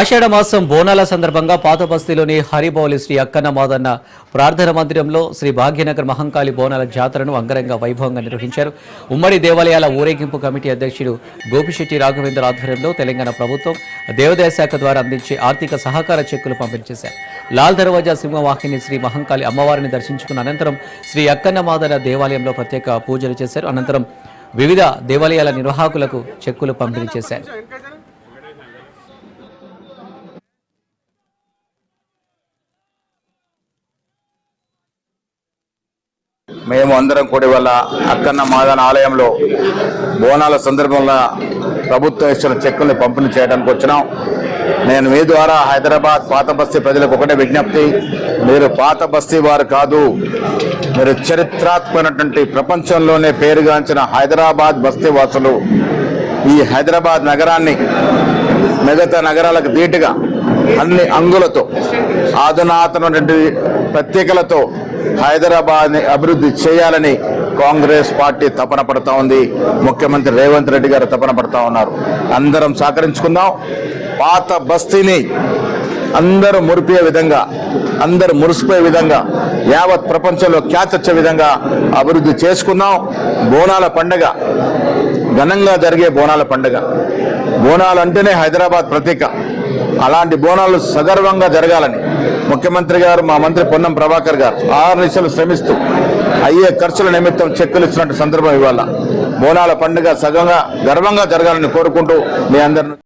ఆషాఢ మాసం బోనాల సందర్భంగా పాత బస్తీలోని హరిబౌలి శ్రీ అక్కన్న మాదన్న ప్రార్థన మందిరంలో శ్రీ భాగ్యనగర్ మహంకాళి బోనాల జాతరను అంగరంగ వైభవంగా నిర్వహించారు. ఉమ్మడి దేవాలయాల ఊరేగింపు కమిటీ అధ్యక్షుడు గోపిశెట్టి రాఘవేంద్ర ఆధ్వర్యంలో తెలంగాణ ప్రభుత్వం దేవాదాయ శాఖ ద్వారా అందించే ఆర్థిక సహకార చెక్కులు పంపిణీ చేశారు. లాల్ దర్వాజా సింహవాహిని శ్రీ మహంకాళి అమ్మవారిని దర్శించుకున్న అనంతరం శ్రీ అక్కన్న మాదన్న దేవాలయంలో ప్రత్యేక పూజలు చేశారు. అనంతరం వివిధ దేవాలయాల నిర్వాహకులకు చెక్కులు పంపిణీ చేశారు. మేము అందరం కూడి వల్ల అక్కన్న మాదన ఆలయంలో బోనాల సందర్భంగా ప్రభుత్వం ఇచ్చిన చెక్కుల్ని పంపిణీ చేయడానికి వచ్చినాం. నేను మీ ద్వారా హైదరాబాద్ పాత బస్తీ ప్రజలకు ఒకటే విజ్ఞప్తి, మీరు పాత బస్తీ వారు కాదు, మీరు చరిత్రాత్మకమైనటువంటి ప్రపంచంలోనే పేరుగాంచిన హైదరాబాద్ బస్తీ వాసులు. ఈ హైదరాబాద్ నగరాన్ని మిగతా నగరాలకు ధీటుగా అన్ని అంగులతో ఆధునాతనటువంటి ప్రత్యేకలతో హైదరాబాద్ని అభివృద్ధి చేయాలని కాంగ్రెస్ పార్టీ తపన పడతా ఉంది. ముఖ్యమంత్రి రేవంత్ రెడ్డి గారు తపన పడతా ఉన్నారు. అందరం సహకరించుకుందాం. పాత బస్తీని అందరూ మురిపే విధంగా, అందరూ మురిసిపోయే విధంగా, యావత్ ప్రపంచంలో ఖ్యాతి వచ్చే విధంగా అభివృద్ధి చేసుకుందాం. బోనాల పండుగ ఘనంగా జరిగే బోనాల పండుగ. బోనాలు అంటేనే హైదరాబాద్ ప్రతీక. అలాంటి బోనాలు సగర్వంగా జరగాలని ముఖ్యమంత్రి గారు, మా మంత్రి పొన్నం ప్రభాకర్ గారు 6 నిమిషాలు శ్రమిస్తూ అయ్యే ఖర్చుల నిమిత్తం చెక్కులు ఇచ్చినట్టు సందర్భం ఇవాళ బోనాల పండుగ గర్వంగా జరగాలని కోరుకుంటూ మీ అందరిని